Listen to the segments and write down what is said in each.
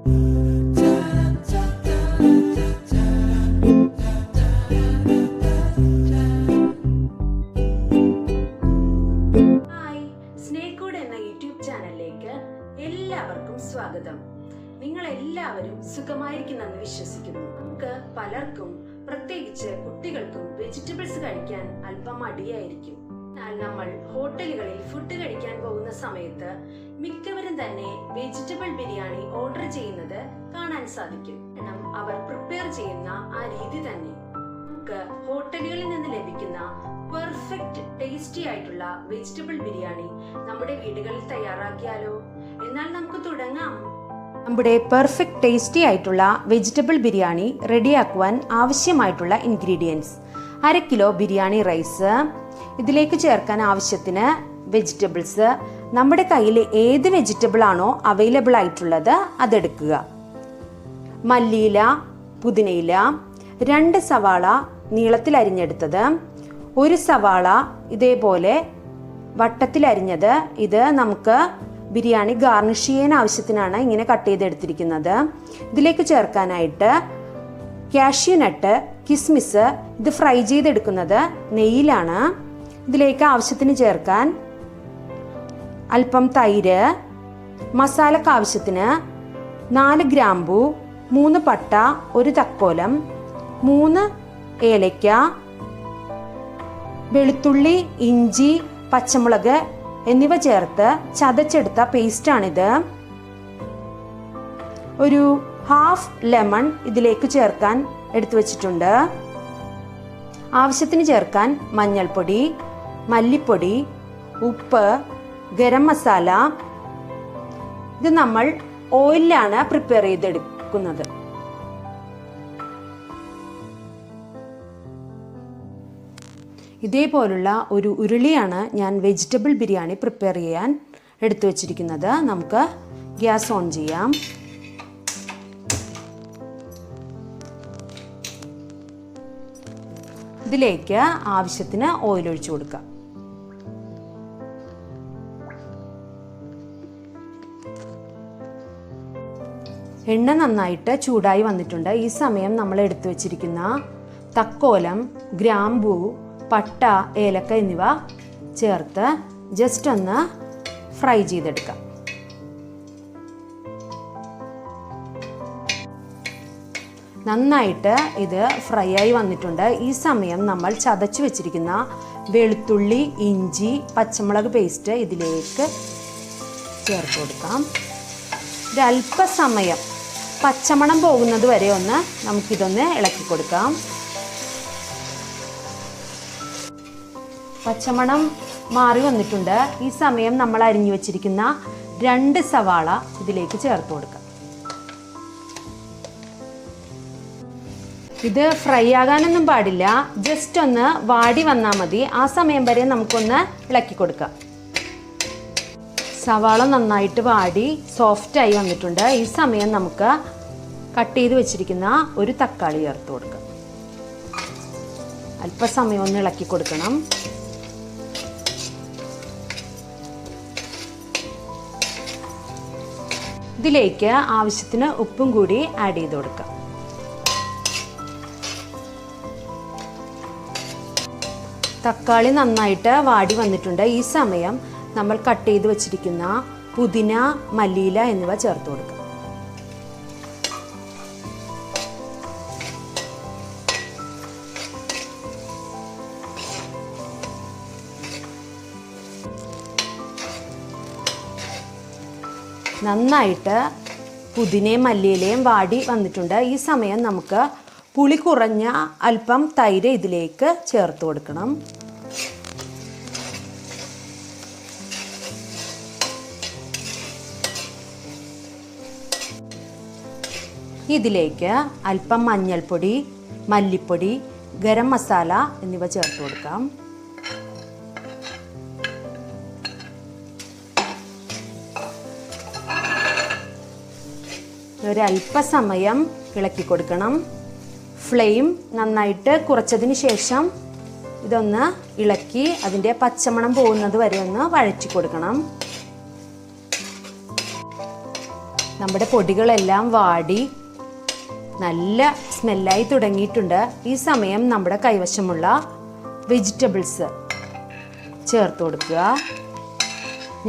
എല്ലാവർക്കും സ്വാഗതം. നിങ്ങൾ എല്ലാവരും സുഖമായിരിക്കുന്നെന്ന് വിശ്വസിക്കുന്നു. നമുക്ക് പലർക്കും, പ്രത്യേകിച്ച് കുട്ടികൾക്കും, വെജിറ്റബിൾസ് കഴിക്കാൻ അല്പം മടിയായിരിക്കും. എന്നാൽ നമ്മൾ ഹോട്ടലുകളിൽ ഫുഡ് കഴിക്കാൻ പോകുന്ന സമയത്ത് മിക്കവരും തന്നെ വെജിറ്റബിൾ ബിരിയാണി ഓർഡർ ചെയ്യുന്നത് കാണാൻ സാധിക്കും. കാരണം അവർ പ്രിപ്പയർ ചെയ്യുന്ന ആ രീതി തന്നെ. നമുക്ക് ഹോട്ടലുകളിൽ നിന്ന് ലഭിക്കുന്ന പെർഫെക്റ്റ് ടേസ്റ്റി ആയിട്ടുള്ള വെജിറ്റബിൾ ബിരിയാണി നമ്മുടെ വീടുകളിൽ തയ്യാറാക്കിയാലോ? എന്നാൽ നമുക്ക് തുടങ്ങാം. നമ്മുടെ പെർഫെക്റ്റ് ടേസ്റ്റി ആയിട്ടുള്ള വെജിറ്റബിൾ ബിരിയാണി റെഡിയാക്കുവാൻ ആവശ്യമായിട്ടുള്ള ഇൻഗ്രീഡിയൻസ്: 1/2 കിലോ ബിരിയാണി റൈസ്, ഇതിലേക്ക് ചേർക്കാൻ ആവശ്യത്തിന് വെജിറ്റബിൾസ്. നമ്മുടെ കയ്യിൽ ഏത് വെജിറ്റബിൾ ആണോ അവൈലബിൾ ആയിട്ടുള്ളത് അതെടുക്കുക. മല്ലിയില, പുതിനയില, 2 സവാള നീളത്തിൽ അരിഞ്ഞെടുത്തത്, 1 സവാള ഇതേപോലെ വട്ടത്തിൽ അരിഞ്ഞത്. ഇത് നമുക്ക് ബിരിയാണി ഗാർണിഷ് ചെയ്യാൻ ആവശ്യത്തിനാണ് ഇങ്ങനെ കട്ട് ചെയ്തെടുത്തിരിക്കുന്നത്. ഇതിലേക്ക് ചേർക്കാനായിട്ട് കാഷ്യൂ നട്ട്, കിസ്മിസ്, ഇത് ഫ്രൈ ചെയ്തെടുക്കുന്നത് നെയ്യിലാണ്. ഇതിലേക്ക് ആവശ്യത്തിന് ചേർക്കാൻ അല്പം തൈര്, മസാലക്ക് ആവശ്യത്തിന് 4 ഗ്രാമ്പൂ, 3 പട്ട, 1 തക്കോലം, 3 ഏലക്ക, വെളുത്തുള്ളി, ഇഞ്ചി, പച്ചമുളക് എന്നിവ ചേർത്ത് ചതച്ചെടുത്ത പേസ്റ്റാണിത്. ഒരു 1/2 ലെമൺ ഇതിലേക്ക് ചേർക്കാൻ എടുത്തു വച്ചിട്ടുണ്ട്. ആവശ്യത്തിന് ചേർക്കാൻ മഞ്ഞൾപ്പൊടി, മല്ലിപ്പൊടി, ഉപ്പ്, ഗരം മസാല. ഇത് നമ്മൾ ഓയിലാണ് പ്രിപ്പയർ ചെയ്തെടുക്കുന്നത്. ഇതേപോലുള്ള ഒരു ഉരുളിയാണ് ഞാൻ വെജിറ്റബിൾ ബിരിയാണി പ്രിപ്പയർ ചെയ്യാൻ എടുത്തു വച്ചിരിക്കുന്നത്. നമുക്ക് ഗ്യാസ് ഓൺ ചെയ്യാം. ഇതിലേക്ക് ആവശ്യത്തിന് ഓയിൽ ഒഴിച്ചു കൊടുക്കാം. എണ്ണ നന്നായിട്ട് ചൂടായി വന്നിട്ടുണ്ട്. ഈ സമയം നമ്മൾ എടുത്തു വച്ചിരിക്കുന്ന തക്കോലം, ഗ്രാമ്പൂ, പട്ട, ഏലക്ക എന്നിവ ചേർത്ത് ജസ്റ്റ് ഒന്ന് ഫ്രൈ ചെയ്തെടുക്കാം. നന്നായിട്ട് ഇത് ഫ്രൈ ആയി വന്നിട്ടുണ്ട്. ഈ സമയം നമ്മൾ ചതച്ചു വെച്ചിരിക്കുന്ന വെളുത്തുള്ളി, ഇഞ്ചി, പച്ചമുളക് പേസ്റ്റ് ഇതിലേക്ക് ചേർത്ത് കൊടുക്കാം. ഒരല്പസമയം പച്ചമണം പോകുന്നത് വരെ ഒന്ന് നമുക്കിതൊന്ന് ഇളക്കി കൊടുക്കാം. പച്ചമണം മാറി വന്നിട്ടുണ്ട്. ഈ സമയം നമ്മൾ അരിഞ്ഞു വെച്ചിരിക്കുന്ന 2 സവാള ഇതിലേക്ക് ചേർത്ത് കൊടുക്കാം. ഇത് ഫ്രൈ ആകാനൊന്നും പാടില്ല, ജസ്റ്റ് ഒന്ന് വാടി വന്നാൽ മതി. ആ സമയം വരെ നമുക്കൊന്ന് ഇളക്കി കൊടുക്കാം. സവാള നന്നായിട്ട് വാടി സോഫ്റ്റായി വന്നിട്ടുണ്ട്. ഈ സമയം നമുക്ക് കട്ട് ചെയ്ത് വെച്ചിരിക്കുന്ന 1 തക്കാളി ചേർത്ത് കൊടുക്കാം. അല്പസമയം ഒന്ന് ഇളക്കി കൊടുക്കണം. ഇതിലേക്ക് ആവശ്യത്തിന് ഉപ്പും കൂടി ആഡ് ചെയ്ത് കൊടുക്കാം. തക്കാളി നന്നായിട്ട് വാടി വന്നിട്ടുണ്ട്. ഈ സമയം നമ്മൾ കട്ട് ചെയ്ത് വെച്ചിരിക്കുന്ന പുതിന, മല്ലിയില എന്നിവ ചേർത്ത് കൊടുക്കാം. നന്നായിട്ട് പുതിനയും മല്ലിയിലയും വാടി വന്നിട്ടുണ്ട്. ഈ സമയം നമുക്ക് പുളി കുറഞ്ഞ അല്പം തൈര് ഇതിലേക്ക് ചേർത്ത് കൊടുക്കണം. ഇതിലേക്ക് അല്പം മഞ്ഞൾപ്പൊടി, മല്ലിപ്പൊടി, ഗരം മസാല എന്നിവ ചേർത്ത് കൊടുക്കാം. ഒരല്പസമയം ഇളക്കി കൊടുക്കണം. ഫ്ലെയിം നന്നായിട്ട് കുറച്ചതിന് ശേഷം ഇതൊന്ന് ഇളക്കി അതിൻ്റെ പച്ചമണം പോകുന്നത് വരെ ഒന്ന് വഴറ്റി കൊടുക്കണം. നമ്മുടെ പൊടികളെല്ലാം വാടി നല്ല സ്മെല്ലായി തുടങ്ങിയിട്ടുണ്ട്. ഈ സമയം നമ്മുടെ കൈവശമുള്ള വെജിറ്റബിൾസ് ചേർത്ത് കൊടുക്കുക.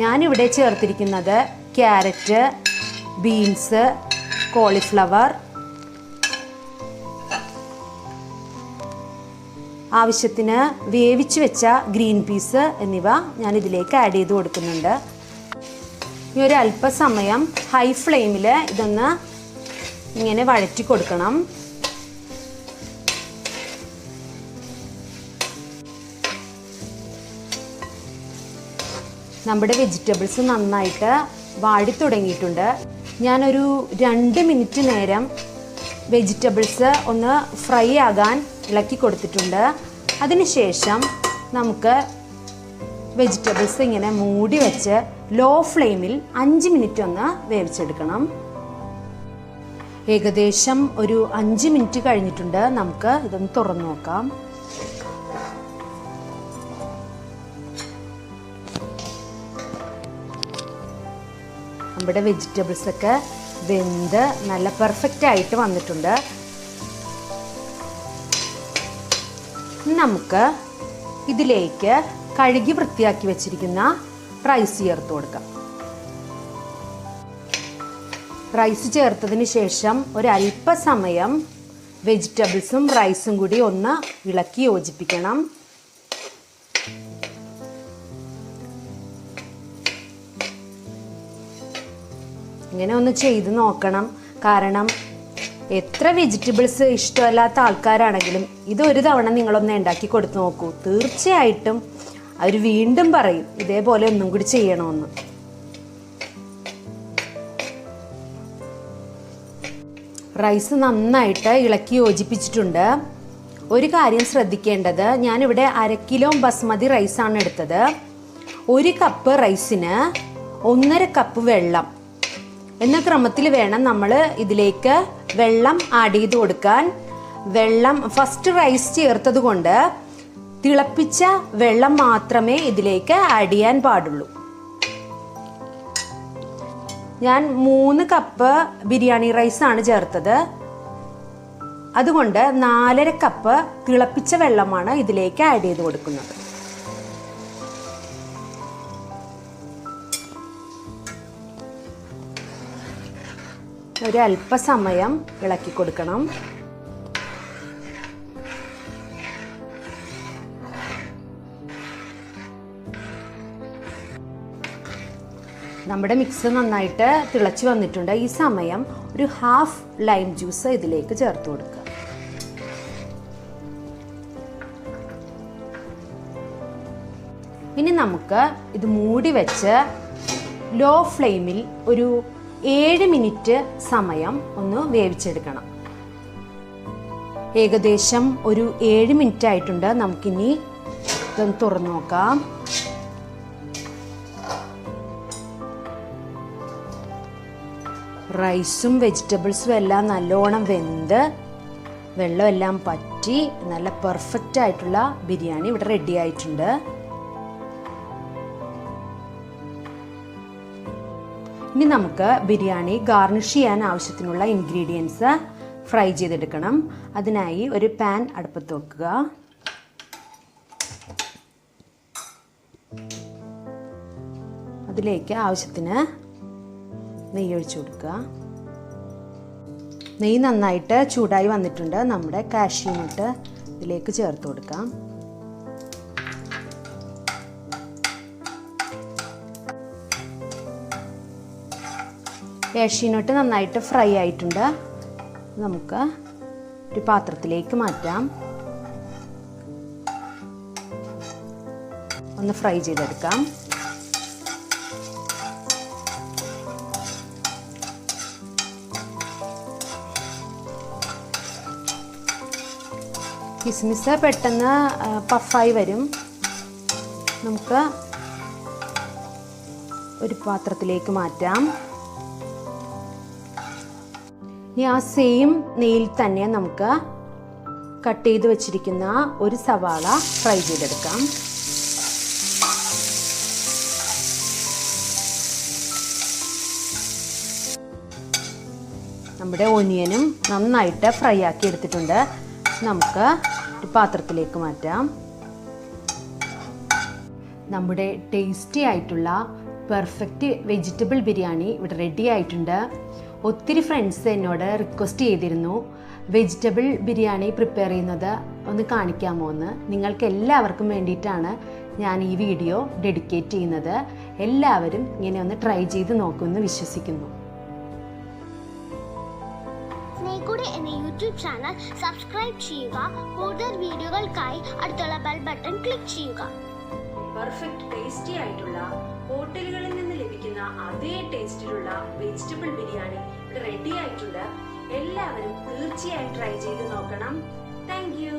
ഞാനിവിടെ ചേർത്തിരിക്കുന്നത് ക്യാരറ്റ്, ബീൻസ്, കോളിഫ്ലവർ, ആവശ്യത്തിന് വേവിച്ച് വെച്ച ഗ്രീൻ പീസ് എന്നിവ ഞാൻ ഇതിലേക്ക് ആഡ് ചെയ്ത് കൊടുക്കുന്നുണ്ട്. ഈ ഒരു അല്പസമയം ഹൈ ഫ്ലെയിമിൽ ഇതൊന്ന് ഇങ്ങനെ വഴറ്റി കൊടുക്കണം. നമ്മുടെ വെജിറ്റബിൾസ് നന്നായിട്ട് വാടി തുടങ്ങിയിട്ടുണ്ട്. ഞാനൊരു 2 മിനിറ്റ് നേരം വെജിറ്റബിൾസ് ഒന്ന് ഫ്രൈ ആകാൻ ഇളക്കി കൊടുത്തിട്ടുണ്ട്. അതിനുശേഷം നമുക്ക് വെജിറ്റബിൾസ് ഇങ്ങനെ മൂടി വെച്ച് ലോ ഫ്ലെയിമിൽ 5 മിനിറ്റ് ഒന്ന് വേവിച്ചെടുക്കണം. ഏകദേശം ഒരു 5 മിനിറ്റ് കഴിഞ്ഞിട്ടുണ്ട്. നമുക്ക് ഇതൊന്ന് തുറന്നു നോക്കാം. നമ്മുടെ വെജിറ്റബിൾസ് ഒക്കെ വെന്ത് നല്ല പെർഫെക്റ്റ് ആയിട്ട് വന്നിട്ടുണ്ട്. നമുക്ക് ഇതിലേക്ക് കഴുകി വൃത്തിയാക്കി വെച്ചിരിക്കുന്ന റൈസ് ചേർത്ത് കൊടുക്കാം. റൈസ് ചേർത്തതിന് ശേഷം ഒരല്പസമയം വെജിറ്റബിൾസും റൈസും കൂടി ഒന്ന് ഇളക്കി യോജിപ്പിക്കണം. ഇങ്ങനെ ഒന്ന് ചെയ്ത് നോക്കണം. കാരണം എത്ര വെജിറ്റബിൾസ് ഇഷ്ടമല്ലാത്ത ആൾക്കാരാണെങ്കിലും ഇതൊരു തവണ നിങ്ങളൊന്ന് ഉണ്ടാക്കി കൊടുത്തു നോക്കൂ. തീർച്ചയായിട്ടും അവർ വീണ്ടും പറയും ഇതേപോലെ ഒന്നും കൂടി ചെയ്യണമെന്ന്. റൈസ് നന്നായിട്ട് ഇളക്കി യോജിപ്പിച്ചിട്ടുണ്ട്. ഒരു കാര്യം ശ്രദ്ധിക്കേണ്ടത്, ഞാനിവിടെ 1/2 കിലോ ബസ്മതി റൈസാണ് എടുത്തത്. 1 കപ്പ് റൈസിന് 1.5 കപ്പ് വെള്ളം എന്ന ക്രമത്തിൽ വേണം നമ്മൾ ഇതിലേക്ക് വെള്ളം ആഡ് ചെയ്ത് കൊടുക്കാൻ. വെള്ളം ഫസ്റ്റ് റൈസ് ചേർത്തത് കൊണ്ട് തിളപ്പിച്ച വെള്ളം മാത്രമേ ഇതിലേക്ക് ആഡ് ചെയ്യാൻ പാടുള്ളൂ. ഞാൻ 3 കപ്പ് ബിരിയാണി റൈസാണ് ചേർത്തത്. അതുകൊണ്ട് 4.5 കപ്പ് തിളപ്പിച്ച വെള്ളമാണ് ഇതിലേക്ക് ആഡ് ചെയ്ത് കൊടുക്കുന്നത്. ഒരു അല്പസമയം ഇളക്കി കൊടുക്കണം. നമ്മുടെ മിക്സ് നന്നായിട്ട് തിളച്ച് വന്നിട്ടുണ്ട്. ഈ സമയം ഒരു 1/2 ലൈം ജ്യൂസ് ഇതിലേക്ക് ചേർത്ത് കൊടുക്കുക. ഇനി നമുക്ക് ഇത് മൂടി വെച്ച് ലോ ഫ്ലെയിമിൽ ഒരു 7 മിനിറ്റ് സമയം ഒന്ന് വേവിച്ചെടുക്കണം. ഏകദേശം ഒരു 7 മിനിറ്റ് ആയിട്ടുണ്ട്. നമുക്കിനി ഇതൊന്ന് തുറന്നു നോക്കാം. റൈസും വെജിറ്റബിൾസും എല്ലാം നല്ലോണം വെന്ത് വെള്ളമെല്ലാം പറ്റി നല്ല പെർഫെക്റ്റ് ആയിട്ടുള്ള ബിരിയാണി ഇവിടെ റെഡി ആയിട്ടുണ്ട്. ഇനി നമുക്ക് ബിരിയാണി ഗാർണിഷ് ചെയ്യാൻ ആവശ്യത്തിനുള്ള ഇൻഗ്രീഡിയൻസ് ഫ്രൈ ചെയ്തെടുക്കണം. അതിനായി ഒരു പാൻ അടുപ്പത്ത് വെക്കുക. അതിലേക്ക് ആവശ്യത്തിന് നെയ്യ് ഒഴിച്ചു കൊടുക്കുക. നെയ്യ് നന്നായിട്ട് ചൂടായി വന്നിട്ടുണ്ട്. നമ്മുടെ കാഷ്യൂ നട്ട് ഇതിലേക്ക് ചേർത്ത് കൊടുക്കാം. കാഷ്യൂ നട്ട് നന്നായിട്ട് ഫ്രൈ ആയിട്ടുണ്ട്. നമുക്ക് ഒരു പാത്രത്തിലേക്ക് മാറ്റാം. ഒന്ന് ഫ്രൈ ചെയ്തെടുക്കാം. കിസ്മിസ് പെട്ടെന്ന് പഫായി വരും. നമുക്ക് ഒരു പാത്രത്തിലേക്ക് മാറ്റാം. ഇനി ആ സെയിം നെയ്യിൽ തന്നെ നമുക്ക് കട്ട് ചെയ്ത് വെച്ചിരിക്കുന്ന ഒരു സവാള ഫ്രൈ ചെയ്തെടുക്കാം. നമ്മുടെ ഒനിയനും നന്നായിട്ട് ഫ്രൈ ആക്കി എടുത്തിട്ടുണ്ട്. നമുക്ക് ഒരു പാത്രത്തിലേക്ക് മാറ്റാം. നമ്മുടെ ടേസ്റ്റി ആയിട്ടുള്ള പെർഫെക്റ്റ് വെജിറ്റബിൾ ബിരിയാണി ഇവിടെ റെഡി ആയിട്ടുണ്ട്. ഒത്തിരി ഫ്രണ്ട്സ് എന്നോട് റിക്വസ്റ്റ് ചെയ്തിരുന്നു വെജിറ്റബിൾ ബിരിയാണി പ്രിപ്പയർ ചെയ്യുന്നത് ഒന്ന് കാണിക്കാമോ എന്ന്. നിങ്ങൾക്ക് എല്ലാവർക്കും വേണ്ടിയിട്ടാണ് ഞാൻ ഈ വീഡിയോ ഡെഡിക്കേറ്റ് ചെയ്യുന്നത്. എല്ലാവരും ഇങ്ങനെ ഒന്ന് ട്രൈ ചെയ്ത് നോക്കുമെന്ന് വിശ്വസിക്കുന്നു. സ്നേഹയുടെ എന്ന യൂട്യൂബ് ചാനൽ സബ്സ്ക്രൈബ് ചെയ്യുക. കൂടുതൽ വീഡിയോകൾക്കായി അടുത്തുള്ള ബെൽ ബട്ടൺ ക്ലിക്ക് ചെയ്യുക. പെർഫെക്റ്റ് ടേസ്റ്റി ആയിട്ടുള്ള ഹോട്ടലുകളിൽ നിന്ന് ലഭിക്കുന്ന അതേ ടേസ്റ്റിലുള്ള വെജിറ്റബിൾ ബിരിയാണി ഇവിടെ റെഡി ആയിട്ടുണ്ട്. എല്ലാവരും തീർച്ചയായും ട്രൈ ചെയ്ത് നോക്കണം. Thank you.